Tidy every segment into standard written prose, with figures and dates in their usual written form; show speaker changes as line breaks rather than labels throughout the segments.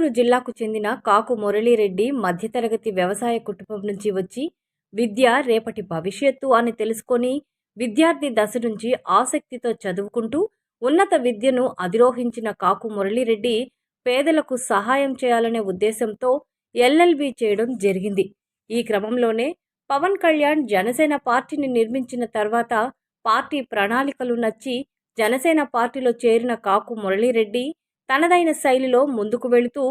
నెల్లూరు జిల్లాకు చెందిన కాకు మురళీరెడ్డి మధ్యతరగతి వ్యవసాయ కుటుంబం నుంచి వచ్చి విద్య రేపటి భవిష్యత్తు అని తెలుసుకొని విద్యార్థి దశ నుంచి ఆసక్తితో చదువుకుంటూ ఉన్నత విద్యను అధిరోహించిన కాకు మురళీరెడ్డి పేదలకు సహాయం చేయాలనే ఉద్దేశంతో ఎల్ఎల్బి చేయడం జరిగింది. ఈ క్రమంలోనే పవన్ కళ్యాణ్ జనసేన పార్టీని నిర్మించిన తర్వాత పార్టీ ప్రణాళికలు నచ్చి జనసేన పార్టీలో చేరిన కాకు మురళీరెడ్డి తనదైన శైలిలో ముందుకు వెళుతూ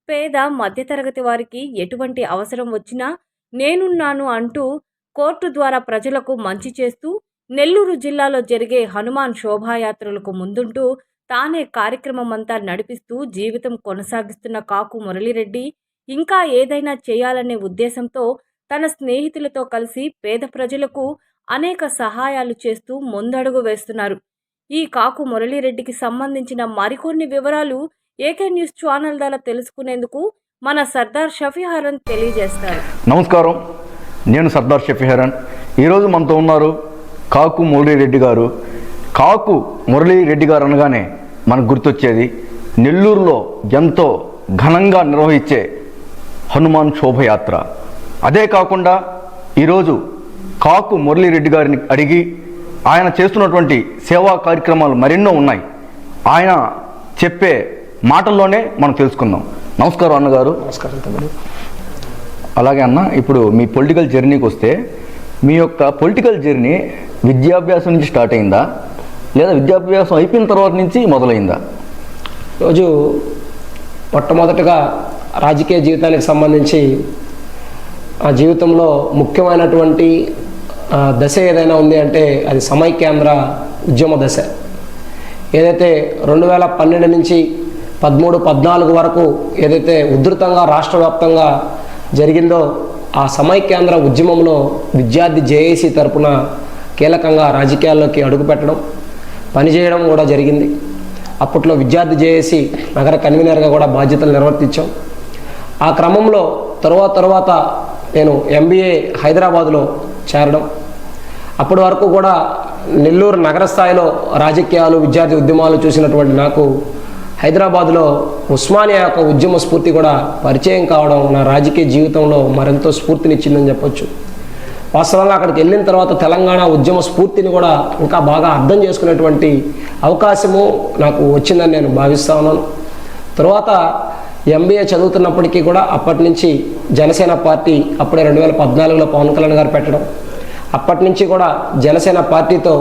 పేద మధ్యతరగతి వారికి ఎటువంటి అవసరం వచ్చినా నేనున్నాను అంటూ కోర్టు ద్వారా ప్రజలకు మంచి చేస్తూ నెల్లూరు జిల్లాలో జరిగే హనుమాన్ శోభాయాత్రలకు ముందుంటూ తానే కార్యక్రమమంతా నడిపిస్తూ జీవితం కొనసాగిస్తున్న కాకు మురళీరెడ్డి ఇంకా ఏదైనా చేయాలనే ఉద్దేశంతో తన స్నేహితులతో కలిసి పేద ప్రజలకు అనేక సహాయాలు చేస్తూ ముందడుగు వేస్తున్నారు. ఈ కాకు మురళీరెడ్డికి సంబంధించిన మరికొన్ని వివరాలు ఏకే న్యూస్ ఛానల్ ద్వారా తెలుసుకునేందుకు మన సర్దార్ షఫీహరన్ తెలియజేస్తారు.
నమస్కారం, నేను సర్దార్ షఫీహరన్. ఈరోజు మనతో ఉన్నారు కాకు మురళీరెడ్డి గారు. కాకు మురళీరెడ్డి గారు అనగానే మనకు గుర్తొచ్చేది నెల్లూరులో ఎంతో ఘనంగా నిర్వహించే హనుమాన్ శోభయాత్ర. అదే కాకుండా ఈరోజు కాకు మురళీరెడ్డి గారిని అడిగి ఆయన చేస్తున్నటువంటి సేవా కార్యక్రమాలు మరెన్నో ఉన్నాయి. ఆయన చెప్పే మాటల్లోనే మనం తెలుసుకుందాం. నమస్కారం అన్నగారు.
నమస్కారం తమ్ముడు.
అలాగే అన్న, ఇప్పుడు మీ పొలిటికల్ జర్నీకి వస్తే మీ యొక్క పొలిటికల్ జర్నీ విద్యాభ్యాసం నుంచి స్టార్ట్ అయిందా, లేదా విద్యాభ్యాసం అయిపోయిన తర్వాత నుంచి మొదలైందా?
రోజు మొట్టమొదటగా రాజకీయ జీవితానికి సంబంధించి ఆ జీవితంలో ముఖ్యమైనటువంటి దశ ఏదైనా ఉంది అంటే అది సమైక్యాంధ్ర ఉద్యమ దశ. ఏదైతే 2012 నుంచి 13-14 వరకు ఏదైతే ఉధృతంగా రాష్ట్ర వ్యాప్తంగా జరిగిందో ఆ సమైక్యాంధ్ర ఉద్యమంలో విద్యార్థి జేఏసీ తరపున కీలకంగా రాజకీయాల్లోకి అడుగుపెట్టడం, పనిచేయడం కూడా జరిగింది. అప్పట్లో విద్యార్థి జేఏసీ నగర కన్వీనర్గా కూడా బాధ్యతలు నిర్వర్తించాం. ఆ క్రమంలో తర్వాత నేను ఎంబీఏ హైదరాబాదులో చేరడం, అప్పటి వరకు కూడా నెల్లూరు నగర స్థాయిలో రాజకీయాలు విద్యార్థి ఉద్యమాలు చూసినటువంటి నాకు హైదరాబాదులో ఉస్మానియా యొక్క ఉద్యమ స్ఫూర్తి కూడా పరిచయం కావడం నా రాజకీయ జీవితంలో మరెంతో స్ఫూర్తినిచ్చిందని చెప్పొచ్చు. వాస్తవంగా అక్కడికి వెళ్ళిన తర్వాత తెలంగాణ ఉద్యమ స్ఫూర్తిని కూడా ఇంకా బాగా అర్థం చేసుకునేటువంటి అవకాశము నాకు వచ్చిందని నేను భావిస్తా ఉన్నాను. తర్వాత ఎంబీఏ చదువుతున్నప్పటికీ కూడా అప్పటి నుంచి జనసేన పార్టీ అప్పుడే 2014లో పవన్ కళ్యాణ్ గారు పెట్టడం, అప్పటి నుంచి కూడా జనసేన పార్టీతో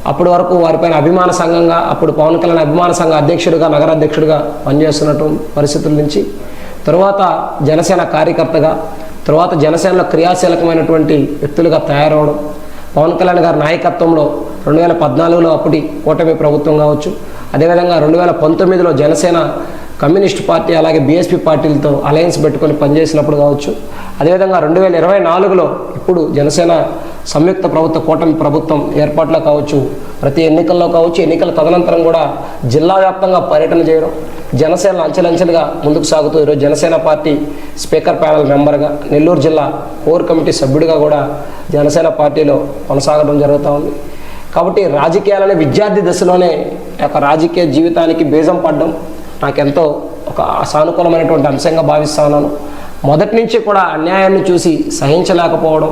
అప్పటి వరకు వారిపైన అభిమాన సంఘంగా, అప్పుడు పవన్ కళ్యాణ్ అభిమాన సంఘ అధ్యక్షుడిగా, నగరాధ్యక్షుడిగా పనిచేస్తున్నటువంటి పరిస్థితుల నుంచి తర్వాత జనసేన కార్యకర్తగా, తర్వాత జనసేనలో క్రియాశీలకమైనటువంటి వ్యక్తులుగా తయారవడం, పవన్ కళ్యాణ్ గారి నాయకత్వంలో 2014లో అప్పటి కూటమి ప్రభుత్వం కావచ్చు, అదేవిధంగా 2019లో జనసేన కమ్యూనిస్ట్ పార్టీ అలాగే బీఎస్పీ పార్టీలతో అలయన్స్ పెట్టుకొని పనిచేసినప్పుడు కావచ్చు, అదేవిధంగా 2024లో ఇప్పుడు జనసేన సంయుక్త ప్రభుత్వ కూటమి ప్రభుత్వం ఏర్పాట్లో కావచ్చు, ప్రతి ఎన్నికల్లో కావచ్చు, ఎన్నికల తదనంతరం కూడా జిల్లా వ్యాప్తంగా పర్యటన చేయడం, జనసేన అంచెలంచెలుగా ముందుకు సాగుతూ ఈరోజు జనసేన పార్టీ స్పీకర్ ప్యానెల్ మెంబర్గా, నెల్లూరు జిల్లా కోర్ కమిటీ సభ్యుడిగా కూడా జనసేన పార్టీలో కొనసాగడం జరుగుతూ ఉంది. కాబట్టి రాజకీయాలనే విద్యార్థి దశలోనే ఒక రాజకీయ జీవితానికి బీజం పడడం నాకెంతో ఒక సానుకూలమైనటువంటి అంశంగా భావిస్తా ఉన్నాను. మొదటి నుంచి కూడా అన్యాయాన్ని చూసి సహించలేకపోవడం,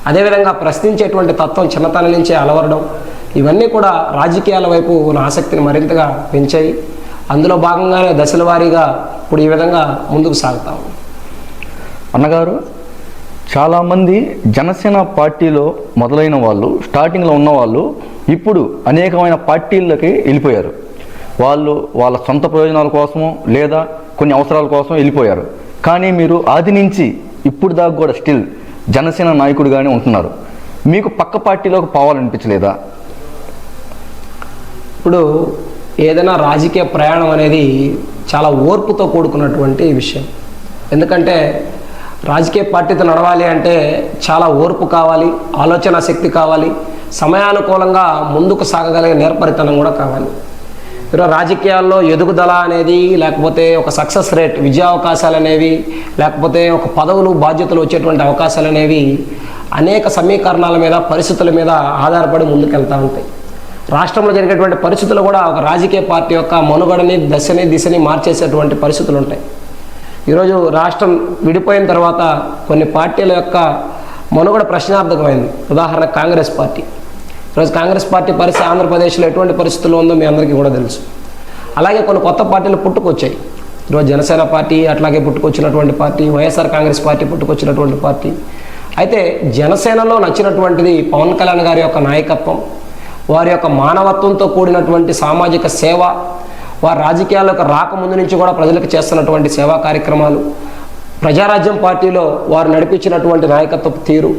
అదేవిధంగా ప్రశ్నించేటువంటి తత్వం చిన్నతనం నుంచే అలవరడం, ఇవన్నీ కూడా రాజకీయాల వైపు నా ఆసక్తిని మరింతగా పెంచాయి. అందులో భాగంగానే దశల వారీగా ఇప్పుడు ఈ విధంగా ముందుకు సాగుతాము.
అన్నగారు, చాలామంది జనసేన పార్టీలో మొదలైన వాళ్ళు, స్టార్టింగ్లో ఉన్నవాళ్ళు ఇప్పుడు అనేకమైన పార్టీలకి వెళ్ళిపోయారు. వాళ్ళు వాళ్ళ సొంత ప్రయోజనాల కోసమో లేదా కొన్ని అవసరాల కోసం వెళ్ళిపోయారు. కానీ మీరు ఆది నుంచి ఇప్పుడు దాకా కూడా స్టిల్ జనసేన నాయకుడిగానే ఉంటున్నారు. మీకు పక్క పార్టీలోకి పోవాలనిపించలేదా?
ఇప్పుడు ఏదైనా రాజకీయ ప్రయాణం అనేది చాలా ఓర్పుతో కూడుకున్నటువంటి విషయం. ఎందుకంటే రాజకీయ పార్టీతో నడవాలి అంటే చాలా ఓర్పు కావాలి, ఆలోచన శక్తి కావాలి, సమయానుకూలంగా ముందుకు సాగగలిగే నేర్పరితనం కూడా కావాలి. ఈరోజు రాజకీయాల్లో ఎదుగుదల అనేది, లేకపోతే ఒక సక్సెస్ రేట్, విజయావకాశాలు అనేవి, లేకపోతే ఒక పదవులు బాధ్యతలు వచ్చేటువంటి అవకాశాలు అనేవి అనేక సమీకరణాల మీద, పరిస్థితుల మీద ఆధారపడి ముందుకెళ్తూ ఉంటాయి. రాష్ట్రంలో జరిగేటువంటి పరిస్థితులు కూడా ఒక రాజకీయ పార్టీ యొక్క మనుగడని, దిశని మార్చేసేటువంటి పరిస్థితులు ఉంటాయి. ఈరోజు రాష్ట్రం విడిపోయిన తర్వాత కొన్ని పార్టీల యొక్క మనుగడ ప్రశ్నార్థకమైంది. ఉదాహరణ కాంగ్రెస్ పార్టీ. ఈరోజు కాంగ్రెస్ పార్టీ పరిస్థితి ఆంధ్రప్రదేశ్లో ఎటువంటి పరిస్థితుల్లో ఉందో మీ అందరికీ కూడా తెలుసు. అలాగే కొన్ని కొత్త పార్టీలు పుట్టుకొచ్చాయి. ఈరోజు జనసేన పార్టీ అట్లాగే పుట్టుకొచ్చినటువంటి పార్టీ, వైఎస్ఆర్ కాంగ్రెస్ పార్టీ పుట్టుకొచ్చినటువంటి పార్టీ. అయితే జనసేనలో నచ్చినటువంటిది పవన్ కళ్యాణ్ గారి యొక్క నాయకత్వం, వారి యొక్క మానవత్వంతో కూడినటువంటి సామాజిక సేవ, వారి రాజకీయాలకు రాకముందు నుంచి కూడా ప్రజలకు చేస్తున్నటువంటి సేవా కార్యక్రమాలు, ప్రజారాజ్యం పార్టీలో వారు నడిపించినటువంటి నాయకత్వపు తీరు,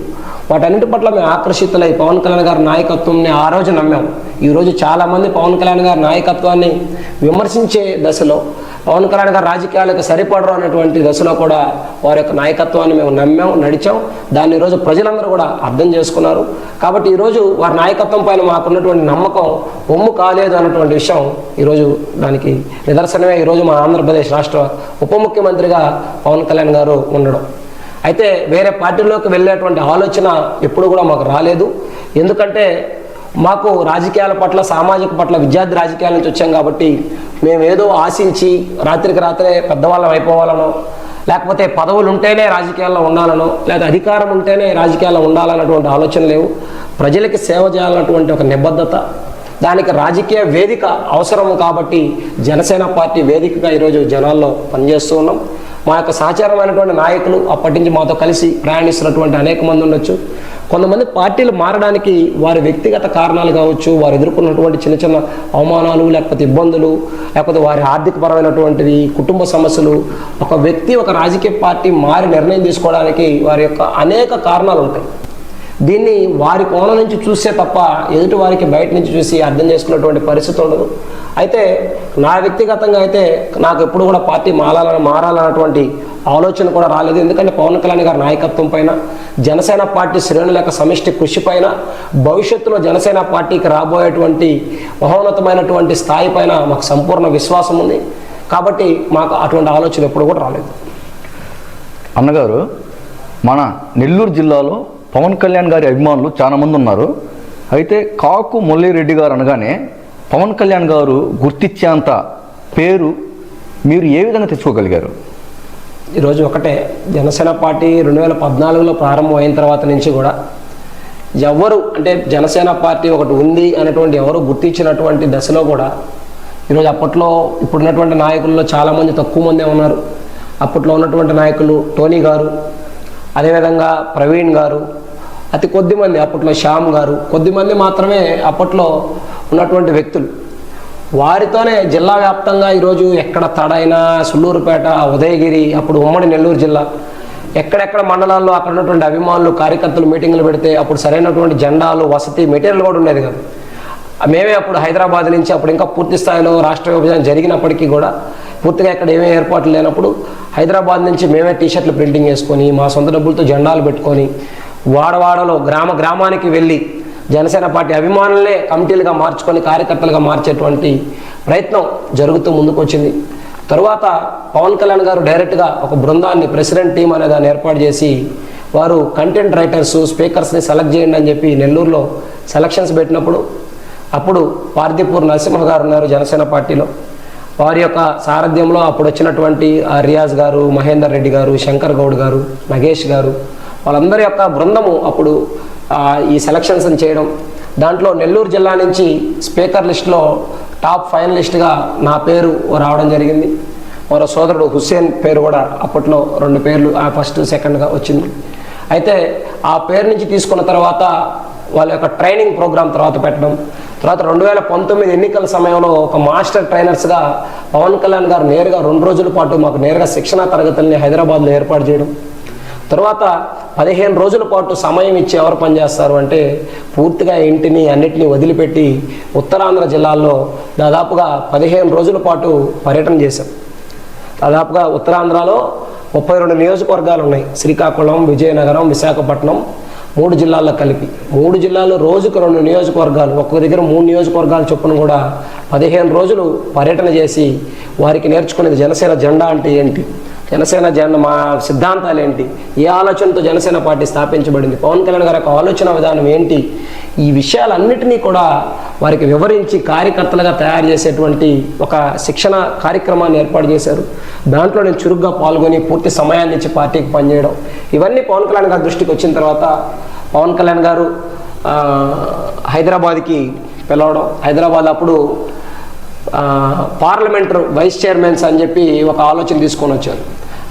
వాటన్నిటి పట్ల మేము ఆకర్షితులై పవన్ కళ్యాణ్ గారి నాయకత్వాన్ని ఆ రోజు నమ్మాం. ఈరోజు చాలామంది పవన్ కళ్యాణ్ గారి నాయకత్వాన్ని విమర్శించే దశలో, పవన్ కళ్యాణ్ గారు రాజకీయాలకు సరిపడరు అనేటువంటి దశలో కూడా వారి యొక్క నాయకత్వాన్ని మేము నమ్మాం, నడిచాం. దాన్ని ఈరోజు ప్రజలందరూ కూడా అర్థం చేసుకున్నారు. కాబట్టి ఈరోజు వారి నాయకత్వం పైన మాకున్నటువంటి నమ్మకం ఒమ్ము కాలేదు అన్నటువంటి విషయం ఈరోజు దానికి నిదర్శనమే ఈరోజు మా ఆంధ్రప్రదేశ్ రాష్ట్ర ఉప ముఖ్యమంత్రిగా పవన్ కళ్యాణ్ గారు ఉండడం. అయితే వేరే పార్టీలోకి వెళ్ళేటువంటి ఆలోచన ఎప్పుడు కూడా మాకు రాలేదు. ఎందుకంటే మాకు రాజకీయాల పట్ల, సామాజిక పట్ల, విద్యార్థి రాజకీయాల నుంచి వచ్చాం కాబట్టి మేము ఏదో ఆశించి రాత్రికి రాత్రే పెద్దవాళ్ళం అయిపోవాలనో, లేకపోతే పదవులు ఉంటేనే రాజకీయాల్లో ఉండాలనో, లేదా అధికారం ఉంటేనే రాజకీయాల్లో ఉండాలన్నటువంటి ఆలోచన లేవు. ప్రజలకి సేవ చేయాలన్నటువంటి ఒక నిబద్ధత, దానికి రాజకీయ వేదిక అవసరం కాబట్టి జనసేన పార్టీ వేదికగా ఈరోజు జనాల్లో పనిచేస్తూ ఉన్నాం. మా యొక్క సహచారమైనటువంటి నాయకులు అప్పటి నుంచి మాతో కలిసి ప్రయాణిస్తున్నటువంటి అనేక మంది ఉండొచ్చు. కొంతమంది పార్టీలు మారడానికి వారి వ్యక్తిగత కారణాలు కావచ్చు, వారు ఎదుర్కొన్నటువంటి చిన్న చిన్న అవమానాలు, లేకపోతే ఇబ్బందులు, లేకపోతే వారి ఆర్థికపరమైనటువంటివి, కుటుంబ సమస్యలు. ఒక వ్యక్తి ఒక రాజకీయ పార్టీ మారి నిర్ణయం తీసుకోవడానికి వారి యొక్క అనేక కారణాలు ఉంటాయి. దీన్ని వారి కోణం నుంచి చూస్తే తప్ప ఎదుటి వారికి బయట నుంచి చూసి అర్థం చేసుకున్నటువంటి పరిస్థితి ఉండదు. అయితే నా వ్యక్తిగతంగా అయితే నాకు ఎప్పుడు కూడా పార్టీ మారాలన్నటువంటి ఆలోచన కూడా రాలేదు. ఎందుకంటే పవన్ కళ్యాణ్ గారి నాయకత్వం పైన, జనసేన పార్టీ శ్రేణుల యొక్క సమిష్టి కృషి పైన, భవిష్యత్తులో జనసేన పార్టీకి రాబోయేటువంటి మహోన్నతమైనటువంటి స్థాయి పైన మాకు సంపూర్ణ విశ్వాసం ఉంది. కాబట్టి మాకు అటువంటి ఆలోచన ఎప్పుడు కూడా రాలేదు.
అన్నగారు, మన నెల్లూరు జిల్లాలో పవన్ కళ్యాణ్ గారి అభిమానులు చాలామంది ఉన్నారు. అయితే కాకు మురళీరెడ్డి గారు అనగానే పవన్ కళ్యాణ్ గారు గుర్తించేంత పేరు మీరు ఏ విధంగా తెచ్చుకోగలిగారు?
ఈరోజు ఒకటే, జనసేన పార్టీ 2014లో ప్రారంభం అయిన తర్వాత నుంచి కూడా ఎవరు అంటే జనసేన పార్టీ ఒకటి ఉంది అనేటువంటి ఎవరు గుర్తించినటువంటి దశలో కూడా ఈరోజు అప్పట్లో ఇప్పుడున్నటువంటి నాయకుల్లో చాలామంది తక్కువ మందే ఉన్నారు. అప్పట్లో ఉన్నటువంటి నాయకులు టోనీ గారు, అదేవిధంగా ప్రవీణ్ గారు, అతి కొద్దిమంది అప్పట్లో శ్యామ్ గారు, కొద్దిమంది మాత్రమే అప్పట్లో ఉన్నటువంటి వ్యక్తులు. వారితోనే జిల్లా వ్యాప్తంగా ఈరోజు ఎక్కడ తడైనా, సుళ్ళూరుపేట, ఉదయగిరి, అప్పుడు ఉమ్మడి నెల్లూరు జిల్లా, ఎక్కడెక్కడ మండలాల్లో అక్కడ ఉన్నటువంటి అభిమానులు, కార్యకర్తలు మీటింగ్లు పెడితే అప్పుడు సరైనటువంటి జెండాలు, వసతి, మెటీరియల్ కూడా ఉండేది కాదు. మేమే అప్పుడు హైదరాబాద్ నుంచి, అప్పుడు ఇంకా పూర్తి స్థాయిలో రాష్ట్ర విభజన జరిగినప్పటికీ కూడా పూర్తిగా ఇక్కడ ఏమీ ఏర్పాట్లు లేనప్పుడు హైదరాబాద్ నుంచి మేమే టీషర్ట్లు ప్రింటింగ్ చేసుకొని మా సొంత డబ్బులతో జెండాలు పెట్టుకొని వాడవాడలో గ్రామానికి వెళ్ళి జనసేన పార్టీ అభిమానులనే కమిటీలుగా మార్చుకొని కార్యకర్తలుగా మార్చేటువంటి ప్రయత్నం జరుగుతూ ముందుకు వచ్చింది. తరువాత పవన్ కళ్యాణ్ గారు డైరెక్ట్గా ఒక బృందాన్ని, ప్రెసిడెంట్ టీం అనే దాన్ని ఏర్పాటు చేసి వారు కంటెంట్ రైటర్స్, స్పీకర్స్ని సెలెక్ట్ చేయండి అని చెప్పి నెల్లూరులో సెలక్షన్స్ పెట్టినప్పుడు అప్పుడు పార్దీపూర్ నరసింహ గారు ఉన్నారు జనసేన పార్టీలో. వారి యొక్క సారథ్యంలో అప్పుడు వచ్చినటువంటి రియాజ్ గారు, మహేందర్ రెడ్డి గారు, శంకర్ గౌడ్ గారు, నగేష్ గారు, వాళ్ళందరి యొక్క బృందము అప్పుడు ఈ సెలక్షన్స్ చేయడం. దాంట్లో నెల్లూరు జిల్లా నుంచి స్పీకర్ లిస్టులో టాప్ ఫైనలిస్ట్గా నా పేరు రావడం జరిగింది. మరో సోదరుడు హుస్సేన్ పేరు కూడా అప్పట్లో 2 పేర్లు ఫస్ట్ సెకండ్గా వచ్చింది. అయితే ఆ పేరు నుంచి తీసుకున్న తర్వాత వాళ్ళ యొక్క ట్రైనింగ్ ప్రోగ్రాం తర్వాత పెట్టడం, తర్వాత 2019 ఎన్నికల సమయంలో ఒక మాస్టర్ ట్రైనర్స్గా పవన్ కళ్యాణ్ గారు నేరుగా 2 రోజుల పాటు మాకు నేరుగా శిక్షణా తరగతుల్ని హైదరాబాద్లో ఏర్పాటు చేయడం, తర్వాత 15 రోజుల పాటు సమయం ఇచ్చి ఎవరు పనిచేస్తారు అంటే పూర్తిగా ఇంటిని అన్నిటినీ వదిలిపెట్టి ఉత్తరాంధ్ర జిల్లాల్లో దాదాపుగా 15 రోజుల పాటు పర్యటన చేశాం. దాదాపుగా ఉత్తరాంధ్రలో 32 నియోజకవర్గాలు ఉన్నాయి. శ్రీకాకుళం, విజయనగరం, విశాఖపట్నం, 3 జిల్లాల్లో కలిపి 3 జిల్లాల్లో రోజుకు 2 నియోజకవర్గాలు, ఒక్కొక్క దగ్గర 3 నియోజకవర్గాలు చొప్పున కూడా 15 రోజులు పర్యటన చేసి వారికి నేర్చుకునేది జనసేన జెండా అంటే ఏంటి, జనసేన మా సిద్ధాంతాలు ఏంటి, ఏ ఆలోచనతో జనసేన పార్టీ స్థాపించబడింది, పవన్ కళ్యాణ్ గారి యొక్క ఆలోచన విధానం ఏంటి, ఈ విషయాలన్నిటినీ కూడా వారికి వివరించి కార్యకర్తలుగా తయారు చేసేటువంటి ఒక శిక్షణ కార్యక్రమాన్ని ఏర్పాటు చేశారు. దాంట్లో నేను చురుగ్గా పాల్గొని పూర్తి సమయాన్ని ఇచ్చి పార్టీకి పనిచేయడం, ఇవన్నీ పవన్ కళ్యాణ్ గారి దృష్టికి వచ్చిన తర్వాత పవన్ కళ్యాణ్ గారు హైదరాబాద్కి పిలవడం, హైదరాబాద్ అప్పుడు పార్లమెంటరీ వైస్ చైర్మన్స్ అని చెప్పి ఒక ఆలోచన తీసుకొని వచ్చారు.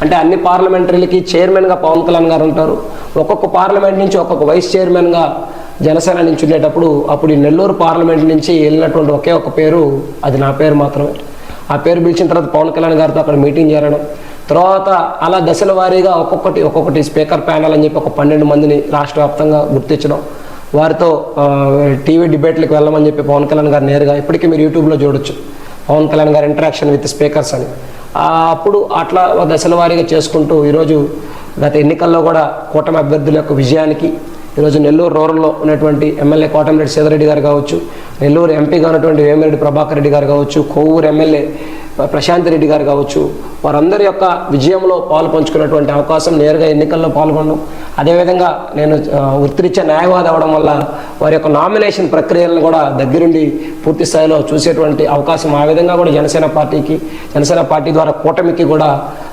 అంటే అన్ని పార్లమెంటరీలకి చైర్మన్గా పవన్ కళ్యాణ్ గారు ఉంటారు, ఒక్కొక్క పార్లమెంట్ నుంచి ఒక్కొక్క వైస్ చైర్మన్గా జనసేన నుంచి ఉండేటప్పుడు అప్పుడు ఈ నెల్లూరు పార్లమెంట్ నుంచి వెళ్ళినటువంటి ఒకే ఒక పేరు, అది నా పేరు మాత్రమే. ఆ పేరు పిలిచిన తర్వాత పవన్ కళ్యాణ్ గారితో అక్కడ మీటింగ్ చేరడం, తర్వాత అలా దశల వారీగా ఒక్కొక్కటి స్పీకర్ ప్యానల్ అని చెప్పి ఒక 12 మందిని రాష్ట్ర వ్యాప్తంగా గుర్తించడం, వారితో టీవీ డిబేట్లకు వెళ్ళమని చెప్పి పవన్ కళ్యాణ్ గారు నేరుగా, ఇప్పటికీ మీరు యూట్యూబ్లో చూడొచ్చు పవన్ కళ్యాణ్ గారు ఇంటరాక్షన్ విత్ స్పీకర్స్ అని. అప్పుడు అట్లా దశల వారీగా చేసుకుంటూ ఈరోజు గత ఎన్నికల్లో కూడా కూటమి అభ్యర్థుల యొక్క విజయానికి ఈరోజు నెల్లూరు రూరల్లో ఉన్నటువంటి ఎమ్మెల్యే కోటమిరెడ్డి సీతారెడ్డి గారు కావచ్చు, నెల్లూరు ఎంపీగా ఉన్నటువంటి వేమిరెడ్డి ప్రభాకర్ రెడ్డి గారు కావచ్చు, కొవ్వూరు ఎమ్మెల్యే ప్రశాంత్ రెడ్డి గారు కావచ్చు, వారందరి యొక్క విజయంలో పాలు పంచుకున్నటువంటి అవకాశం, నేరుగా ఎన్నికల్లో పాల్గొనడం, అదేవిధంగా నేను వృత్తిరీత్యా న్యాయవాది అవ్వడం వల్ల వారి యొక్క నామినేషన్ ప్రక్రియలను కూడా దగ్గరుండి పూర్తి స్థాయిలో చూసేటువంటి అవకాశం, ఆ విధంగా కూడా జనసేన పార్టీ ద్వారా కూటమికి కూడా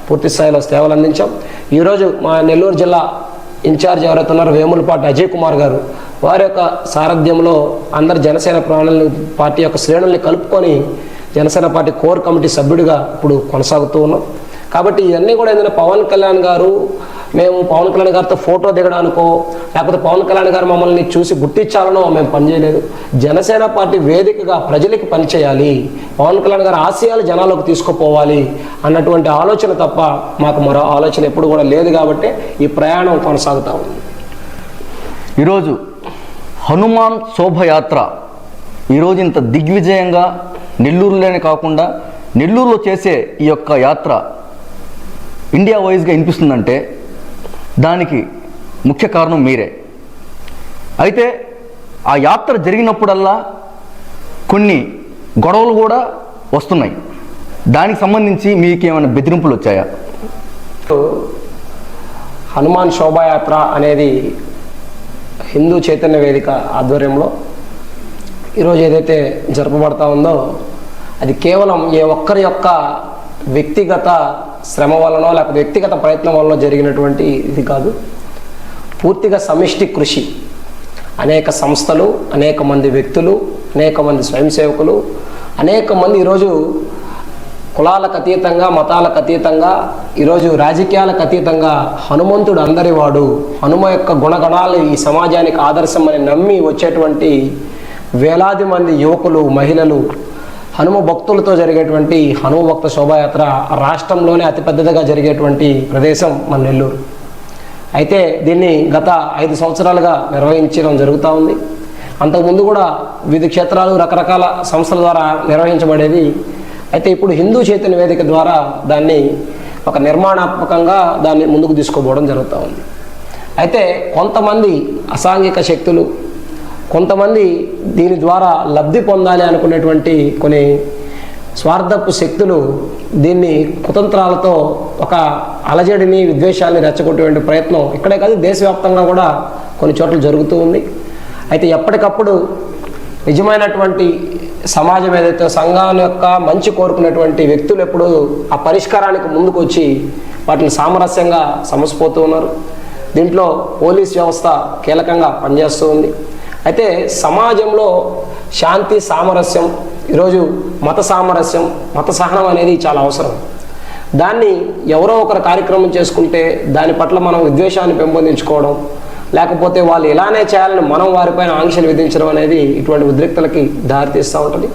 పూర్తి స్థాయిలో సేవలు అందించాం. ఈరోజు మా నెల్లూరు జిల్లా ఇన్ఛార్జ్ ఎవరైతే ఉన్నారో వేములపాటి అజయ్ కుమార్ గారు, వారి యొక్క సారథ్యంలో అందరు జనసేన పార్టీ యొక్క శ్రేణుల్ని కలుపుకొని జనసేన పార్టీ కోర్ కమిటీ సభ్యుడిగా ఇప్పుడు కొనసాగుతూ ఉన్నాం. కాబట్టి ఇవన్నీ కూడా ఏంటంటే పవన్ కళ్యాణ్ గారు, మేము పవన్ కళ్యాణ్ గారితో ఫోటో దిగడానికో లేకపోతే పవన్ కళ్యాణ్ గారు మమ్మల్ని చూసి గుర్తించాలనో మేము పనిచేయలేదు. జనసేన పార్టీ వేదికగా ప్రజలకి పనిచేయాలి, పవన్ కళ్యాణ్ గారి ఆశయాలు జనాలకు తీసుకుపోవాలి అన్నటువంటి ఆలోచన తప్ప మాకు మరో ఆలోచన ఎప్పుడు కూడా లేదు. కాబట్టి ఈ ప్రయాణం కొనసాగుతూ ఉంది.
ఈరోజు హనుమాన్ శోభయాత్ర ఈరోజు ఇంత దిగ్విజయంగా నెల్లూరులోనే కాకుండా నెల్లూరులో చేసే ఈ యొక్క యాత్ర ఇండియా వైజ్గా వినిపిస్తుందంటే దానికి ముఖ్య కారణం మీరే. అయితే ఆ యాత్ర జరిగినప్పుడల్లా కొన్ని గొడవలు కూడా వస్తున్నాయి. దానికి సంబంధించి మీకు ఏమైనా బెదిరింపులు వచ్చాయా?
హనుమాన్ శోభాయాత్ర అనేది హిందూ చైతన్య వేదిక ఆధ్వర్యంలో ఈరోజు ఏదైతే జరపబడతా ఉందో అది కేవలం ఏ ఒక్కరి యొక్క వ్యక్తిగత శ్రమ వలనో లేకపోతే వ్యక్తిగత ప్రయత్నం వలన జరిగినటువంటి ఇది కాదు. పూర్తిగా సమిష్టి కృషి, అనేక సంస్థలు, అనేక మంది వ్యక్తులు, అనేక మంది స్వయం సేవకులు, అనేక మంది ఈరోజు కులాలకు అతీతంగా, మతాలకు అతీతంగా, ఈరోజు రాజకీయాలకు అతీతంగా హనుమంతుడు అందరివాడు, హనుమ యొక్క గుణగణాలు ఈ సమాజానికి ఆదర్శం అని నమ్మి వచ్చేటువంటి వేలాది మంది యువకులు, మహిళలు, హనుమ భక్తులతో జరిగేటువంటి హనుమ భక్త శోభాయాత్ర రాష్ట్రంలోనే అతిపెద్దదిగా జరిగేటువంటి ప్రదేశం మన నెల్లూరు. అయితే దీన్ని గత 5 సంవత్సరాలుగా నిర్వహించడం జరుగుతూ ఉంది. అంతకుముందు కూడా వివిధ క్షేత్రాలు, రకరకాల సంస్థల ద్వారా నిర్వహించబడేది. అయితే ఇప్పుడు హిందూ చైతన్య వేదిక ద్వారా దాన్ని ఒక నిర్మాణాత్మకంగా దాన్ని ముందుకు తీసుకుపోవడం జరుగుతూ ఉంది. అయితే కొంతమంది అసాంఘిక శక్తులు, కొంతమంది దీని ద్వారా లబ్ధి పొందాలి అనుకునేటువంటి కొన్ని స్వార్థపు శక్తులు దీన్ని కుతంత్రాలతో ఒక అలజడిని, విద్వేషాన్ని రెచ్చగొట్టేటువంటి ప్రయత్నం ఇక్కడే కాదు దేశవ్యాప్తంగా కూడా కొన్ని చోట్ల జరుగుతూ ఉంది. అయితే ఎప్పటికప్పుడు నిజమైనటువంటి సమాజం ఏదైతే సంఘాల యొక్క మంచి కోరుకునేటువంటి వ్యక్తులు ఎప్పుడు ఆ పరిష్కారానికి ముందుకు వచ్చి వాటిని సామరస్యంగా సమసిపోతూ ఉన్నారు. దీంట్లో పోలీస్ వ్యవస్థ కీలకంగా పనిచేస్తూ ఉంది. అయితే సమాజంలో శాంతి, సామరస్యం, ఈరోజు మత సామరస్యం, మత సహనం అనేది చాలా అవసరం. దాన్ని ఎవరో ఒకరు కార్యక్రమం చేసుకుంటే దాని పట్ల మనం విద్వేషాన్ని పెంపొందించుకోవడం, లేకపోతే వాళ్ళు ఇలానే చేయాలని మనం వారిపైన ఆంక్షలు విధించడం అనేది ఇటువంటి ఉద్రిక్తలకి దారితీస్తూ ఉంటుంది.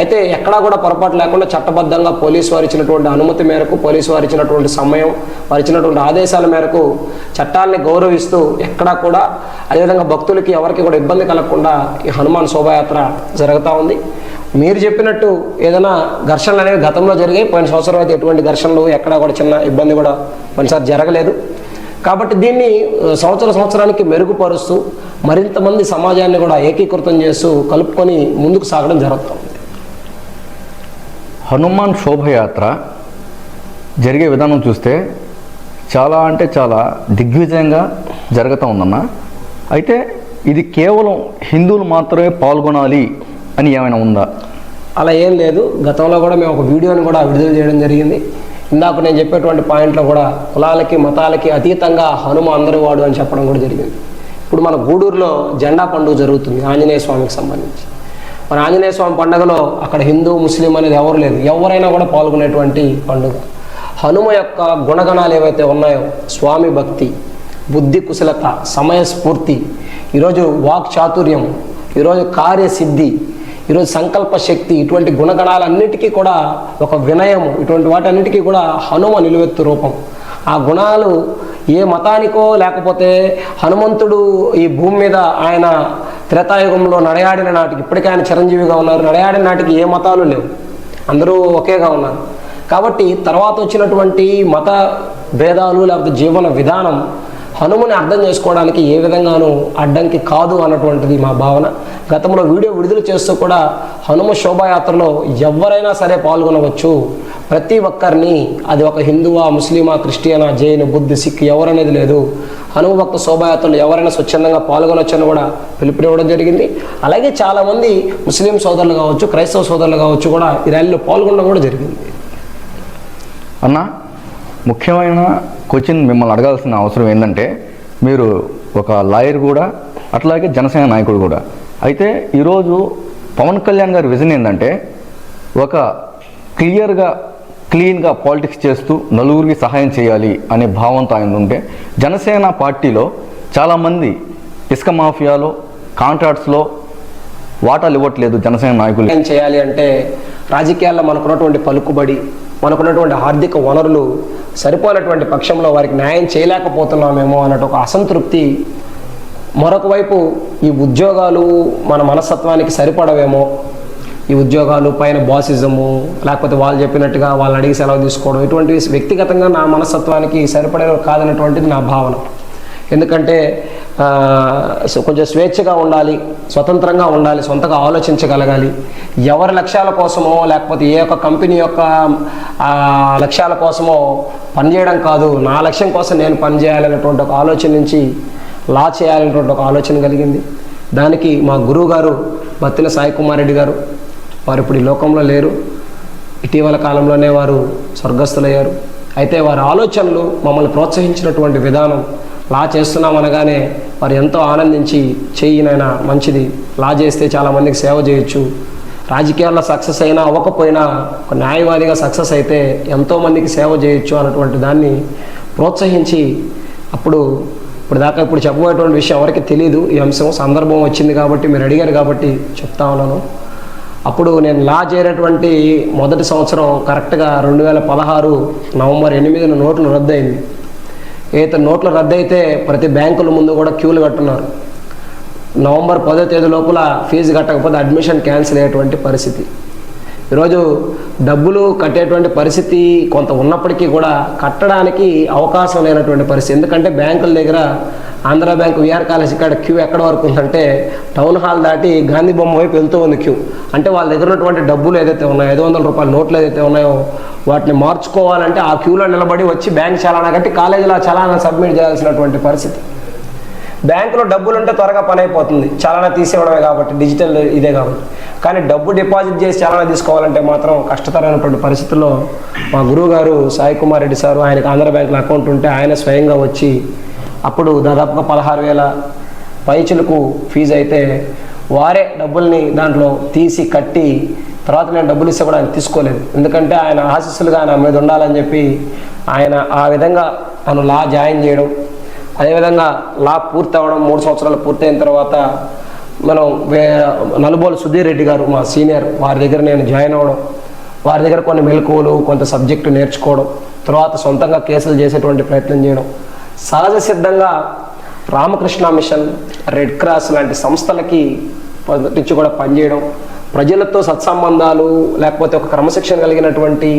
అయితే ఎక్కడా కూడా పొరపాటు లేకుండా చట్టబద్ధంగా పోలీసు వారు ఇచ్చినటువంటి అనుమతి మేరకు, పోలీసు వారు ఇచ్చినటువంటి సమయం, వారు ఇచ్చినటువంటి ఆదేశాల మేరకు చట్టాలని గౌరవిస్తూ ఎక్కడా కూడా, అదేవిధంగా భక్తులకి ఎవరికి కూడా ఇబ్బంది కలగకుండా ఈ హనుమాన్ శోభాయాత్ర జరుగుతూ ఉంది. మీరు చెప్పినట్టు ఏదైనా ఘర్షణలు అనేవి గతంలో జరిగాయి. పోయిన సంవత్సరం అయితే ఎటువంటి ఘర్షణలు, ఎక్కడా కూడా చిన్న ఇబ్బంది కూడా కొన్నిసార్లు జరగలేదు. కాబట్టి దీన్ని సంవత్సరానికి మెరుగుపరుస్తూ మరింత మంది సమాజాన్ని కూడా ఏకీకృతం చేస్తూ కలుపుకొని ముందుకు సాగడం జరుగుతుంది.
హనుమాన్ శోభయాత్ర జరిగే విధానం చూస్తే చాలా అంటే చాలా దిగ్విజయంగా జరుగుతూ ఉందన్న. అయితే ఇది కేవలం హిందువులు మాత్రమే పాల్గొనాలి అని ఏమైనా ఉందా?
అలా ఏం లేదు. గతంలో కూడా మేము ఒక వీడియోని కూడా విడుదల చేయడం జరిగింది. ఇందాక నేను చెప్పేటువంటి పాయింట్లో కూడా కులాలకి మతాలకి అతీతంగా హనుమ అందరి వాడు అని చెప్పడం కూడా జరిగింది. ఇప్పుడు మన గూడూరులో జెండా పండుగ జరుగుతుంది ఆంజనేయ స్వామికి సంబంధించి. మన ఆంజనేయ స్వామి పండుగలో అక్కడ హిందూ ముస్లిం అనేది ఎవరు లేదు, ఎవరైనా కూడా పాల్గొనేటువంటి పండుగ. హనుమ యొక్క గుణగణాలు ఏవైతే ఉన్నాయో, స్వామి భక్తి, బుద్ధి కుశలత, సమయస్ఫూర్తి, ఈరోజు వాక్ చాతుర్యం, ఈరోజు కార్యసిద్ధి, ఈరోజు సంకల్ప శక్తి, ఇటువంటి గుణగణాలన్నిటికీ కూడా ఒక వినయము, ఇటువంటి వాటన్నిటికీ కూడా హనుమ నిలువెత్తు రూపం. ఆ గుణాలు ఏ మతానికో లేకపోతే హనుమంతుడు ఈ భూమి మీద ఆయన త్రేతాయుగంలో నడయాడిన నాటికి, ఇప్పటికీ ఆయన చిరంజీవిగా ఉన్నారు, నడయాడిన నాటికి ఏ మతాలు లేవు, అందరూ ఒకేగా ఉన్నారు. కాబట్టి తర్వాత వచ్చినటువంటి మత భేదాలు లేకపోతే జీవన విధానం హనుమని అర్థం చేసుకోవడానికి ఏ విధంగానూ అడ్డంకి కాదు అన్నటువంటిది మా భావన. గతంలో వీడియో విడుదల చేస్తూ కూడా హనుమ శోభాయాత్రలో ఎవరైనా సరే పాల్గొనవచ్చు, ప్రతి ఒక్కరిని, అది ఒక హిందువా, ముస్లిమా, క్రిస్టియనా, జైన్, బుద్ధ, సిక్ ఎవరనేది లేదు, హనుమ భక్త శోభాయాత్రలో ఎవరైనా స్వచ్ఛందంగా పాల్గొనొచ్చని కూడా పిలుపునివ్వడం జరిగింది. అలాగే చాలామంది ముస్లిం సోదరులు కావచ్చు, క్రైస్తవ సోదరులు కావచ్చు కూడా ఈ ర్యాలీలో పాల్గొనడం కూడా జరిగింది.
అన్న, ముఖ్యమైన క్వశ్చన్ మిమ్మల్ని అడగాల్సిన అవసరం ఏంటంటే, మీరు ఒక లాయర్ కూడా, అట్లాగే జనసేన నాయకుడు కూడా. అయితే ఈరోజు పవన్ కళ్యాణ్ గారి విజన్ ఏంటంటే, ఒక క్లీన్గా పాలిటిక్స్ చేస్తూ నలుగురికి సహాయం చేయాలి అనే భావంతో ఆయన ఉంటే, జనసేన పార్టీలో చాలామంది ఇసుక మాఫియాలో, కాంట్రాక్ట్స్లో వాటాలు ఇవ్వట్లేదు జనసేన నాయకులు.
ఏం చేయాలి అంటే, రాజకీయాల్లో మనకున్నటువంటి పలుకుబడి, మనకున్నటువంటి ఆర్థిక వనరులు సరిపోయినటువంటి పక్షంలో వారికి న్యాయం చేయలేకపోతున్నామేమో అన్నట్టు ఒక అసంతృప్తి. మరొక వైపు ఈ ఉద్యోగాలు మన మనస్తత్వానికి సరిపడవేమో, ఈ ఉద్యోగాలు పైన బాసిజము, లేకపోతే వాళ్ళు చెప్పినట్టుగా వాళ్ళని అడిగి సెలవు తీసుకోవడం, ఇటువంటివి వ్యక్తిగతంగా నా మనస్తత్వానికి సరిపడేవి కాదన్నటువంటిది నా భావన. ఎందుకంటే కొంచెం స్వేచ్ఛగా ఉండాలి, స్వతంత్రంగా ఉండాలి, సొంతగా ఆలోచించగలగాలి. ఎవరి లక్ష్యాల కోసమో లేకపోతే ఏ ఒక్క కంపెనీ యొక్క లక్ష్యాల కోసమో పనిచేయడం కాదు, నా లక్ష్యం కోసం నేను పనిచేయాలనేటువంటి ఒక ఆలోచన నుంచి లా చేయాలనేటువంటి ఒక ఆలోచన కలిగింది. దానికి మా గురువు గారు బత్తిన సాయి కుమార్ రెడ్డి గారు, వారు ఇప్పుడు ఈ లోకంలో లేరు, ఇటీవల కాలంలోనే వారు స్వర్గస్థులయ్యారు. అయితే వారి ఆలోచనలు మమ్మల్ని ప్రోత్సహించినటువంటి విధానం, లా చేస్తున్నాం అనగానే వారు ఎంతో ఆనందించి, చెయ్యినైనా మంచిది, లా చేస్తే చాలామందికి సేవ చేయొచ్చు, రాజకీయాల్లో సక్సెస్ అయినా అవ్వకపోయినా ఒక న్యాయవాదిగా సక్సెస్ అయితే ఎంతోమందికి సేవ చేయొచ్చు అన్నటువంటి దాన్ని ప్రోత్సహించి, ఇప్పుడు చెప్పబోయేటువంటి విషయం ఎవరికి తెలియదు, ఈ అంశం సందర్భం వచ్చింది కాబట్టి మీరు అడిగారు కాబట్టి చెప్తా ఉన్నాను. అప్పుడు నేను లా చేరేటువంటి మొదటి సంవత్సరం కరెక్ట్గా 2016 నవంబర్ 8న నోట్లు రద్దయింది. ఏదైతే నోట్లు రద్దయితే ప్రతి బ్యాంకుల ముందు కూడా క్యూలు కట్టున్నారు. నవంబర్ 10వ తేదీ లోపల ఫీజు కట్టకపోతే అడ్మిషన్ క్యాన్సిల్ అయ్యేటువంటి పరిస్థితి. ఈరోజు డబ్బులు కట్టేటువంటి పరిస్థితి కొంత ఉన్నప్పటికీ కూడా కట్టడానికి అవకాశం లేనటువంటి పరిస్థితి. ఎందుకంటే బ్యాంకుల దగ్గర ఆంధ్ర బ్యాంక్ విఆర్ కాలేజ్ ఇక్కడ క్యూ ఎక్కడ వరకు ఉందంటే టౌన్ హాల్ దాటి గాంధీ బొమ్మ వైపు వెళ్తూ ఉంది క్యూ. అంటే వాళ్ళ దగ్గర ఉన్నటువంటి డబ్బులు ఏదైతే ఉన్నాయో, 500 రూపాయల నోట్లు ఏదైతే ఉన్నాయో వాటిని మార్చుకోవాలంటే ఆ క్యూలో నిలబడి వచ్చి బ్యాంక్ చలానా కట్టి కాలేజీలో చలానా సబ్మిట్ చేయాల్సినటువంటి పరిస్థితి. బ్యాంకులో డబ్బులు ఉంటే త్వరగా పని అయిపోతుంది, చలానా తీసేయడమే కాబట్టి, డిజిటల్ ఇదే కాబట్టి. కానీ డబ్బు డిపాజిట్ చేసి చలానా తీసుకోవాలంటే మాత్రం కష్టతరమైనటువంటి పరిస్థితుల్లో మా గురువు గారు సాయి కుమార్ రెడ్డి సారు, ఆయనకు ఆంధ్ర బ్యాంకులో అకౌంట్ ఉంటే ఆయన స్వయంగా వచ్చి అప్పుడు దాదాపుగా 16,000 పైచులకు ఫీజు అయితే వారే డబ్బుల్ని దాంట్లో తీసి కట్టి, తర్వాత నేను డబ్బులు ఇస్తే కూడా ఆయన తీసుకోలేదు. ఎందుకంటే ఆయన ఆశీస్సులుగా ఆయన మీద ఉండాలని చెప్పి ఆయన ఆ విధంగా తను లా జాయిన్ చేయడం, అదేవిధంగా లా పూర్తి అవ్వడం, 3 సంవత్సరాలు పూర్తయిన తర్వాత మనం నలుబోలు సుధీర్ రెడ్డి గారు మా సీనియర్, వారి దగ్గర నేను జాయిన్ అవ్వడం, వారి దగ్గర కొన్ని మెలకువలు కొంత సబ్జెక్టు నేర్చుకోవడం, తర్వాత సొంతంగా కేసులు చేసేటువంటి ప్రయత్నం చేయడం, సహజ సిద్ధంగా రామకృష్ణ మిషన్, రెడ్ క్రాస్ లాంటి సంస్థలకి నుంచి కూడా పనిచేయడం, ప్రజలతో సత్సంబంధాలు లేకపోతే ఒక క్రమశిక్షణ కలిగినటువంటి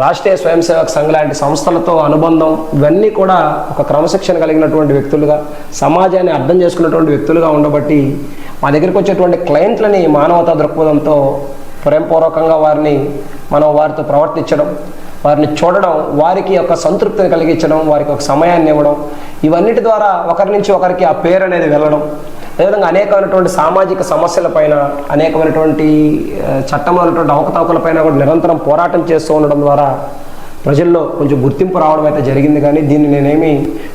రాష్ట్రీయ స్వయం సేవక సంఘ లాంటి సంస్థలతో అనుబంధం, ఇవన్నీ కూడా ఒక క్రమశిక్షణ కలిగినటువంటి వ్యక్తులుగా, సమాజాన్ని అర్థం చేసుకున్నటువంటి వ్యక్తులుగా ఉండబట్టి మా దగ్గరికి వచ్చేటువంటి క్లయింట్లని మానవతా దృక్పథంతో ప్రేమపూర్వకంగా వారితో ప్రవర్తించడం, వారిని చూడడం, వారికి ఒక సంతృప్తిని కలిగించడం, వారికి ఒక సమయాన్ని ఇవ్వడం, ఇవన్నిటి ద్వారా ఒకరి నుంచి ఒకరికి ఆ పేరు అనేది వెళ్ళడం, అదేవిధంగా అనేకమైనటువంటి సామాజిక సమస్యలపైన, అనేకమైనటువంటి చట్టంలో ఉన్నటువంటి అవకతవకలపైన కూడా నిరంతరం పోరాటం చేస్తూ ఉండడం ద్వారా ప్రజల్లో కొంచెం గుర్తింపు రావడం అయితే జరిగింది. కానీ దీన్ని నేనేమి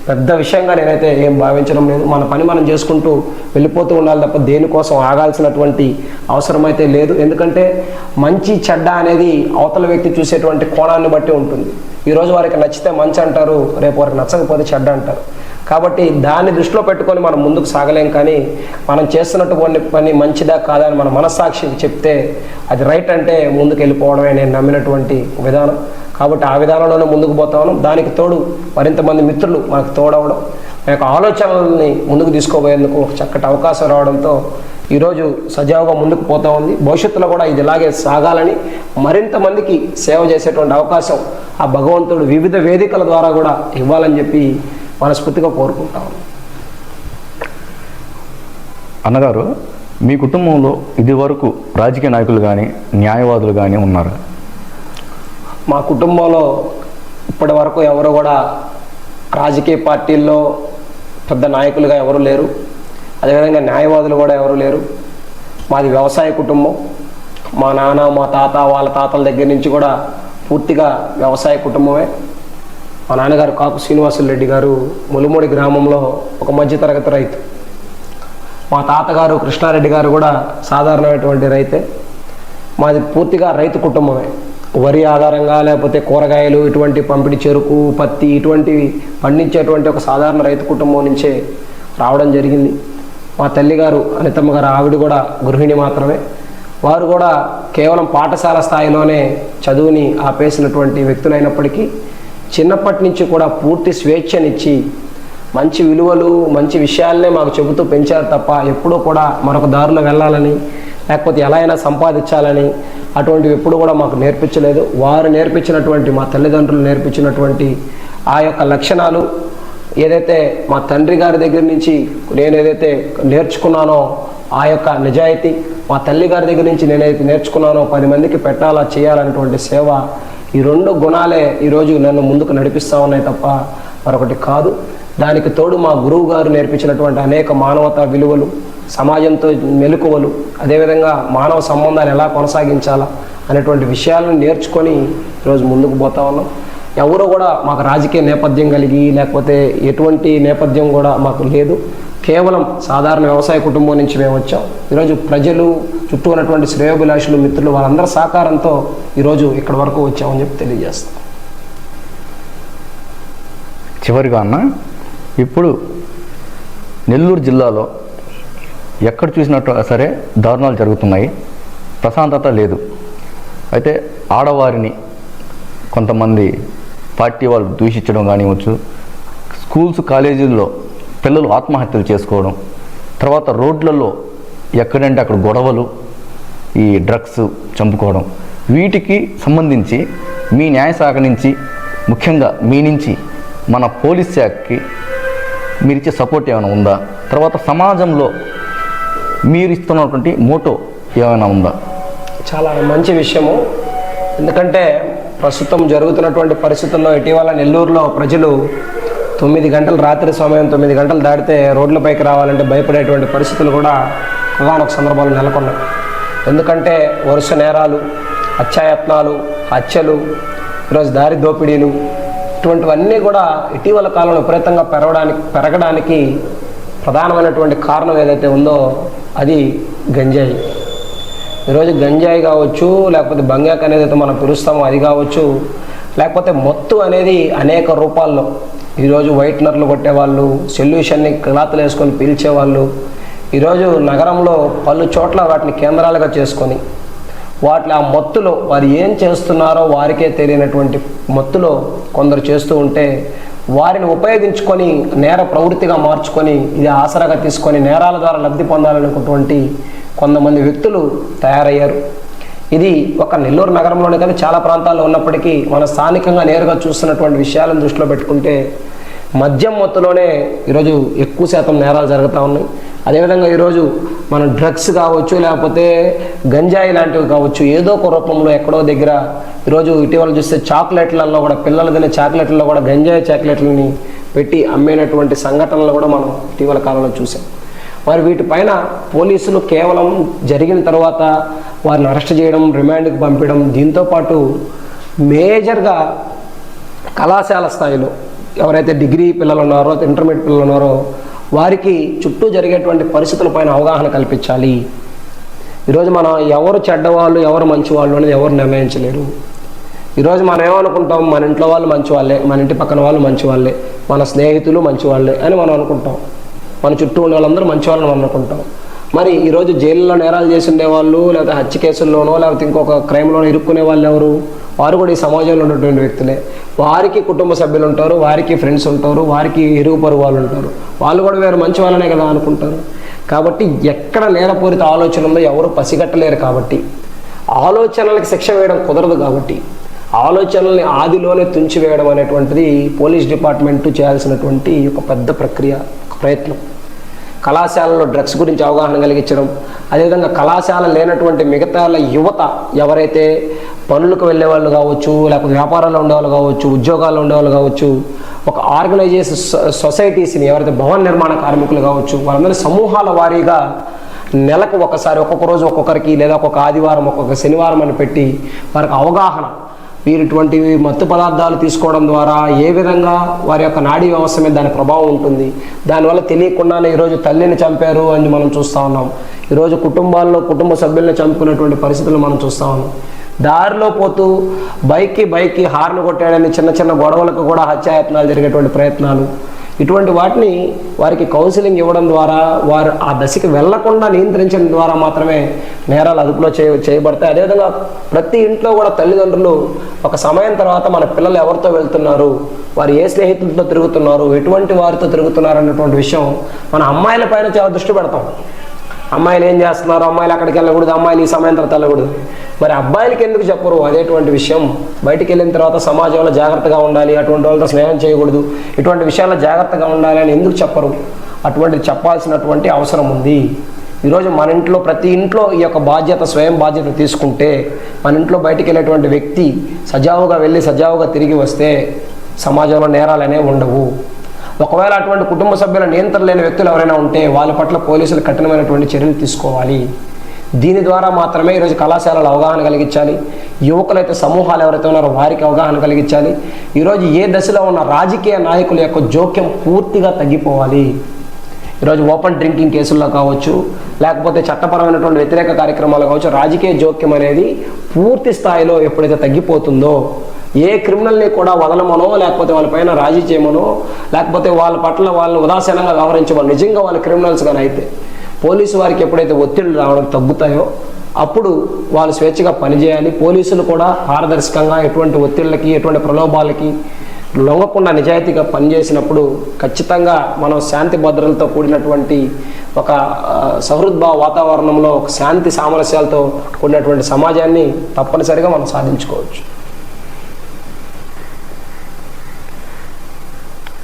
పెద్ద విషయంగా నేనైతే ఏం భావించడం లేదు. మన పని మనం చేసుకుంటూ వెళ్ళిపోతూ ఉండాలి తప్ప దేనికోసం ఆగాల్సినటువంటి అవసరం అయితే లేదు. ఎందుకంటే మంచి చెడ్డ అనేది అవతల వ్యక్తి చూసేటువంటి కోణాన్ని బట్టి ఉంటుంది. ఈరోజు వారికి నచ్చితే మంచి అంటారు, రేపు వారికి నచ్చకపోతే చెడ్డ అంటారు. కాబట్టి దాన్ని దృష్టిలో పెట్టుకొని మనం ముందుకు సాగలేం. కానీ మనం చేస్తున్నటువంటి పని మంచిదా కాదా అని మన మనస్సాక్షికి చెప్తే అది రైట్ అంటే ముందుకు వెళ్ళిపోవడమే నేను నమ్మినటువంటి విధానం. కాబట్టి ఆ విధానంలోనే ముందుకు పోతా ఉన్నాం. దానికి తోడు మరింతమంది మిత్రులు మనకు తోడవడం, ఆ యొక్క ఆలోచనల్ని ముందుకు తీసుకోబోయేందుకు ఒక చక్కటి అవకాశం రావడంతో ఈరోజు సజావుగా ముందుకు పోతా ఉంది. భవిష్యత్తులో కూడా ఇది ఇలాగే సాగాలని, మరింత మందికి సేవ చేసేటువంటి అవకాశం ఆ భగవంతుడు వివిధ వేదికల ద్వారా కూడా ఇవ్వాలని చెప్పి మనస్ఫూర్తిగా కోరుకుంటాము.
అన్నగారు, మీ కుటుంబంలో ఇది వరకు రాజకీయ నాయకులు కానీ న్యాయవాదులు కానీ ఉన్నారు?
మా కుటుంబంలో ఇప్పటి వరకు ఎవరు కూడా రాజకీయ పార్టీల్లో పెద్ద నాయకులుగా ఎవరు లేరు. అదేవిధంగా న్యాయవాదులు కూడా ఎవరు లేరు. మాది వ్యవసాయ కుటుంబం. మా నాన్న, మా తాత, వాళ్ళ తాతల దగ్గర నుంచి కూడా పూర్తిగా వ్యవసాయ కుటుంబమే. మా నాన్నగారు కాకు శ్రీనివాసులు రెడ్డి గారు ములుమూడి గ్రామంలో ఒక మధ్యతరగతి రైతు. మా తాతగారు కృష్ణారెడ్డి గారు కూడా సాధారణమైనటువంటి రైతే. మాది పూర్తిగా రైతు కుటుంబమే. వరి ఆధారంగా లేకపోతే కూరగాయలు, ఇటువంటి పంపిణీ, చెరుకు, పత్తి ఇటువంటివి పండించేటువంటి ఒక సాధారణ రైతు కుటుంబం నుంచే రావడం జరిగింది. మా తల్లిగారు అనితమ్మ గారు, ఆవిడ కూడా గృహిణి మాత్రమే. వారు కూడా కేవలం పాఠశాల స్థాయిలోనే చదువుని ఆపేసినటువంటి వ్యక్తులైనప్పటికీ చిన్నప్పటి నుంచి కూడా పూర్తి స్వేచ్ఛనిచ్చి మంచి విలువలు, మంచి విషయాలనే మాకు చెబుతూ పెంచారు తప్ప ఎప్పుడూ కూడా మరొక దారిలో వెళ్ళాలని, లేకపోతే ఎలా అయినా సంపాదించాలని అటువంటివి ఎప్పుడు కూడా మాకు నేర్పించలేదు. వారు నేర్పించినటువంటి, మా తల్లిదండ్రులు నేర్పించినటువంటి ఆ యొక్క లక్షణాలు ఏదైతే మా తండ్రి గారి దగ్గర నుంచి నేను ఏదైతే నేర్చుకున్నానో ఆ యొక్క నిజాయితీ, మా తల్లి గారి దగ్గర నుంచి నేనైతే నేర్చుకున్నానో 10 మందికి పెట్టాలా, చేయాలనేటువంటి సేవ, ఈ 2 గుణాలే ఈరోజు నన్ను ముందుకు నడిపిస్తూ ఉన్నాయి తప్ప మరొకటి కాదు. దానికి తోడు మా గురువు గారు నేర్పించినటువంటి అనేక మానవతా విలువలు, సమాజంతో మెలకువలు, అదేవిధంగా మానవ సంబంధాలు ఎలా కొనసాగించాలా అనేటువంటి విషయాలను నేర్చుకొని ఈరోజు ముందుకు పోతా ఉన్నాం. ఎవరు కూడా మాకు రాజకీయ నేపథ్యం కలిగి లేకపోతే ఎటువంటి నేపథ్యం కూడా మాకు లేదు. కేవలం సాధారణ వ్యవసాయ కుటుంబం నుంచి మేము వచ్చాం. ఈరోజు ప్రజలు, చుట్టూ ఉన్నటువంటి శ్రేయోభిలాషులు, మిత్రులు, వాళ్ళందరి సహకారంతో ఈరోజు ఇక్కడి వరకు వచ్చామని చెప్పి తెలియజేస్తాం.
చివరిగా అన్న, ఇప్పుడు నెల్లూరు జిల్లాలో ఎక్కడ చూసినట్టు సరే దారుణాలు జరుగుతున్నాయి, ప్రశాంతత లేదు. అయితే ఆడవారిని కొంతమంది పార్టీ వాళ్ళు దూషించడం కానివచ్చు, స్కూల్స్, కాలేజీల్లో పిల్లలు ఆత్మహత్యలు చేసుకోవడం, తర్వాత రోడ్లలో ఎక్కడంటే అక్కడ గొడవలు, ఈ డ్రగ్స్ చంపుకోవడం, వీటికి సంబంధించి మీ న్యాయశాఖ నుంచి, ముఖ్యంగా మీ నుంచి మన పోలీస్ శాఖకి మీరిచ్చే సపోర్ట్ ఏమైనా ఉందా? తర్వాత సమాజంలో మీరు ఇస్తున్నటువంటి మోటో ఏమైనా ఉందా?
చాలా మంచి విషయము. ఎందుకంటే ప్రస్తుతం జరుగుతున్నటువంటి పరిస్థితుల్లో ఇటీవల నెల్లూరులో ప్రజలు 9 గంటలు, రాత్రి సమయం 9 గంటలు దాటితే రోడ్లపైకి రావాలంటే భయపడేటువంటి పరిస్థితులు కూడా ఒకనొక సందర్భాలు నెలకొన్నాయి. ఎందుకంటే వరుస నేరాలు, హత్యాయత్నాలు, హత్యలు, ఈరోజు దారి దోపిడీలు, ఇటువంటివన్నీ కూడా ఇటీవల కాలంలో విపరీతంగా పెరగడానికి ప్రధానమైనటువంటి కారణం ఏదైతే ఉందో అది గంజాయి. ఈరోజు గంజాయి కావచ్చు, లేకపోతే బంగాక్ అనేది అయితే మనం పిలుస్తామో అది కావచ్చు, లేకపోతే మత్తు అనేది అనేక రూపాల్లో. ఈరోజు వైట్నర్లు కొట్టేవాళ్ళు, సొల్యూషన్ని క్లాతులు వేసుకొని పీల్చేవాళ్ళు, ఈరోజు నగరంలో పలు చోట్ల వాటిని కేంద్రాలుగా చేసుకొని వాటి ఆ మత్తులో వారు ఏం చేస్తున్నారో వారికే తెలియనటువంటి మత్తులో కొందరు చేస్తూ ఉంటే వారిని ఉపయోగించుకొని నేర ప్రవృత్తిగా మార్చుకొని ఇది ఆసరాగా తీసుకొని నేరాల ద్వారా లబ్ధి పొందాలనుకున్నటువంటి కొంతమంది వ్యక్తులు తయారయ్యారు. ఇది ఒక నెల్లూరు నగరంలోనే కానీ చాలా ప్రాంతాల్లో ఉన్నప్పటికీ మన స్థానికంగా నేరుగా చూస్తున్నటువంటి విషయాలను దృష్టిలో పెట్టుకుంటే మద్యం మత్తులోనే ఈరోజు ఎక్కువ శాతం నేరాలు జరుగుతూ ఉన్నాయి. అదేవిధంగా ఈరోజు మన డ్రగ్స్ కావచ్చు, లేకపోతే గంజాయి లాంటివి కావచ్చు, ఏదో ఒక రూపంలో ఎక్కడో దగ్గర ఈరోజు ఇటీవల చూస్తే చాక్లెట్లలో కూడా, పిల్లలు తినే చాక్లెట్లలో కూడా గంజాయి చాక్లెట్లని పెట్టి అమ్మేటటువంటి సంఘటనలు కూడా మనం ఇటీవల కాలంలో చూసాం. మరి వీటిపైన పోలీసులు కేవలం జరిగిన తర్వాత వారిని అరెస్ట్ చేయడం, రిమాండ్కి పంపించడం, దీంతోపాటు మేజర్గా కళాశాల స్థాయిలో ఎవరైతే డిగ్రీ పిల్లలు ఉన్నారో, ఇంటర్మీడియట్ పిల్లలు ఉన్నారో వారికి చుట్టూ జరిగేటువంటి పరిస్థితులపైన అవగాహన కల్పించాలి. ఈరోజు మనం ఎవరు చెడ్డవాళ్ళు, ఎవరు మంచివాళ్ళు అనేది ఎవరు నిర్ణయించలేరు. ఈరోజు మనం ఏమనుకుంటాం, మన ఇంట్లో వాళ్ళు మంచి వాళ్ళే, మన ఇంటి పక్కన వాళ్ళు మంచి వాళ్ళే, మన స్నేహితులు మంచి వాళ్ళే అని మనం అనుకుంటాం. మన చుట్టూ ఉండే వాళ్ళందరూ మంచి వాళ్ళని మనం అనుకుంటాం. మరి ఈరోజు జైల్లో నేరాలు చేసి ఉండేవాళ్ళు, లేకపోతే హత్య కేసుల్లోనో లేకపోతే ఇంకొక క్రైమ్లోనో ఇరుక్కునే వాళ్ళు ఎవరు? వారు కూడా ఈ సమాజంలో ఉన్నటువంటి వ్యక్తులే. వారికి కుటుంబ సభ్యులు ఉంటారు, వారికి ఫ్రెండ్స్ ఉంటారు, వారికి ఇరుగు పొరుగు వాళ్ళు ఉంటారు. వాళ్ళు కూడా వేరు మంచి వాళ్ళనే కదా అనుకుంటారు. కాబట్టి ఎక్కడ నేరపూరిత ఆలోచన ఉందో ఎవరు పసిగట్టలేరు. కాబట్టి ఆలోచనలకు శిక్ష వేయడం కుదరదు. కాబట్టి ఆలోచనల్ని ఆదిలోనే తుంచివేయడం అనేటువంటిది పోలీస్ డిపార్ట్మెంట్ చేయాల్సినటువంటి ఒక పెద్ద ప్రక్రియ, ఒక ప్రయత్నం. కళాశాలలో డ్రగ్స్ గురించి అవగాహన కలిగించడం, అదేవిధంగా కళాశాల లేనటువంటి మిగతా యువత ఎవరైతే పనులకు వెళ్ళే వాళ్ళు కావచ్చు, లేకపోతే వ్యాపారాల్లో ఉండేవాళ్ళు కావచ్చు, ఉద్యోగాల్లో ఉండేవాళ్ళు కావచ్చు, ఒక ఆర్గనైజేషన్ సొసైటీస్ని ఎవరైతే భవన నిర్మాణ కార్మికులు కావచ్చు, వాళ్ళందరూ సమూహాల వారీగా నెలకు ఒకసారి ఒక్కొక్క రోజు ఒక్కొక్కరికి, లేదా ఒక్కొక్క ఆదివారం ఒక్కొక్క శనివారం అని పెట్టి వారికి అవగాహన, వీరిటువంటి మత్తు పదార్థాలు తీసుకోవడం ద్వారా ఏ విధంగా వారి యొక్క నాడీ వ్యవస్థ మీద దాని ప్రభావం ఉంటుంది. దానివల్ల తెలియకుండానే ఈరోజు తల్లిని చంపారు అని మనం చూస్తూ ఉన్నాం. ఈరోజు కుటుంబాల్లో కుటుంబ సభ్యులను చంపుకునేటువంటి పరిస్థితులు మనం చూస్తూ ఉన్నాం. దారిలో పోతూ బైక్కి హార్న్ కొట్టాడని చిన్న చిన్న గొడవలకు కూడా హత్యాయత్నాలు జరిగేటువంటి ప్రయత్నాలు, ఇటువంటి వాటిని వారికి కౌన్సిలింగ్ ఇవ్వడం ద్వారా, వారు ఆ దశకి వెళ్లకుండా నియంత్రించడం ద్వారా మాత్రమే నేరాలు అదుపులో చేయబడతాయి. అదేవిధంగా ప్రతి ఇంట్లో కూడా తల్లిదండ్రులు ఒక సమయం తర్వాత మన పిల్లలు ఎవరితో వెళ్తున్నారు, వారు ఏ స్నేహితులతో తిరుగుతున్నారు, ఎటువంటి వారితో తిరుగుతున్నారు అన్నటువంటి విషయం మన అమ్మాయిల పైన చాలా దృష్టి పెడతాం. అమ్మాయిలు ఏం చేస్తున్నారు, అమ్మాయిలు అక్కడికి వెళ్ళకూడదు, అమ్మాయిలు ఈ సమయం తర్వాత వెళ్ళకూడదు. మరి అబ్బాయిలకి ఎందుకు చెప్పరు అదేటువంటి విషయం? బయటికి వెళ్ళిన తర్వాత సమాజంలో జాగ్రత్తగా ఉండాలి, అటువంటి వాళ్ళతో స్నేహం చేయకూడదు, ఇటువంటి విషయాల్లో జాగ్రత్తగా ఉండాలి అని ఎందుకు చెప్పరు? అటువంటిది చెప్పాల్సినటువంటి అవసరం ఉంది. ఈరోజు మన ఇంట్లో ప్రతి ఇంట్లో ఈ యొక్క బాధ్యత, స్వయం బాధ్యత తీసుకుంటే, మన ఇంట్లో బయటికి వెళ్ళేటువంటి వ్యక్తి సజావుగా వెళ్ళి సజావుగా తిరిగి వస్తే సమాజంలో నేరాలు అనేవి ఉండవు. ఒకవేళ అటువంటి కుటుంబ సభ్యుల నియంత్రణ లేని వ్యక్తులు ఎవరైనా ఉంటే వాళ్ళ పట్ల పోలీసులు కఠినమైనటువంటి చర్యలు తీసుకోవాలి. దీని ద్వారా మాత్రమే ఈరోజు కళాశాలలో అవగాహన కలిగించాలి. యువకులైతే సమూహాలు ఎవరైతే ఉన్నారో వారికి అవగాహన కలిగించాలి. ఈరోజు ఏ దశలో ఉన్న రాజకీయ నాయకుల యొక్క జోక్యం పూర్తిగా తగ్గిపోవాలి. ఈరోజు ఓపెన్ డ్రింకింగ్ కేసుల్లో కావచ్చు, లేకపోతే చట్టపరమైనటువంటి వ్యతిరేక కార్యక్రమాలు కావచ్చు, రాజకీయ జోక్యం అనేది పూర్తి స్థాయిలో ఎప్పుడైతే తగ్గిపోతుందో, ఏ క్రిమినల్ని కూడా వదలమనో, లేకపోతే వాళ్ళపైన రాజీ చేయమనో, లేకపోతే వాళ్ళ పట్ల వాళ్ళని ఉదాసీనంగా వ్యవహరించమని, నిజంగా వాళ్ళ క్రిమినల్స్ కానీ అయితే పోలీసు వారికి ఎప్పుడైతే ఒత్తిళ్లు రావడం తగ్గుతాయో అప్పుడు వాళ్ళు స్వేచ్ఛగా పనిచేయాలి. పోలీసులు కూడా పారదర్శకంగా ఎటువంటి ఒత్తిళ్ళకి, ఎటువంటి ప్రలోభాలకి లొంగకుండా నిజాయితీగా పనిచేసినప్పుడు ఖచ్చితంగా మనం శాంతి భద్రతలతో కూడినటువంటి ఒక సహృద్భావ వాతావరణంలో, ఒక శాంతి సామరస్యాలతో కూడినటువంటి సమాజాన్ని తప్పనిసరిగా మనం సాధించుకోవచ్చు.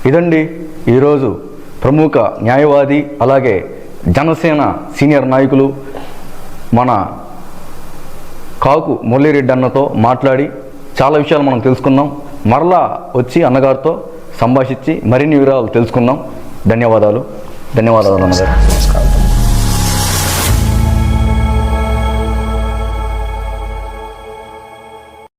ఇదండి ఈరోజు ప్రముఖ న్యాయవాది, అలాగే జనసేన సీనియర్ నాయకులు మన కాకు మురళీరెడ్డి అన్నతో మాట్లాడి చాలా విషయాలు మనం తెలుసుకున్నాం. మరలా వచ్చి అన్నగారితో సంభాషించి మరిన్ని వివరాలు తెలుసుకుందాం. ధన్యవాదాలు అన్నగారు.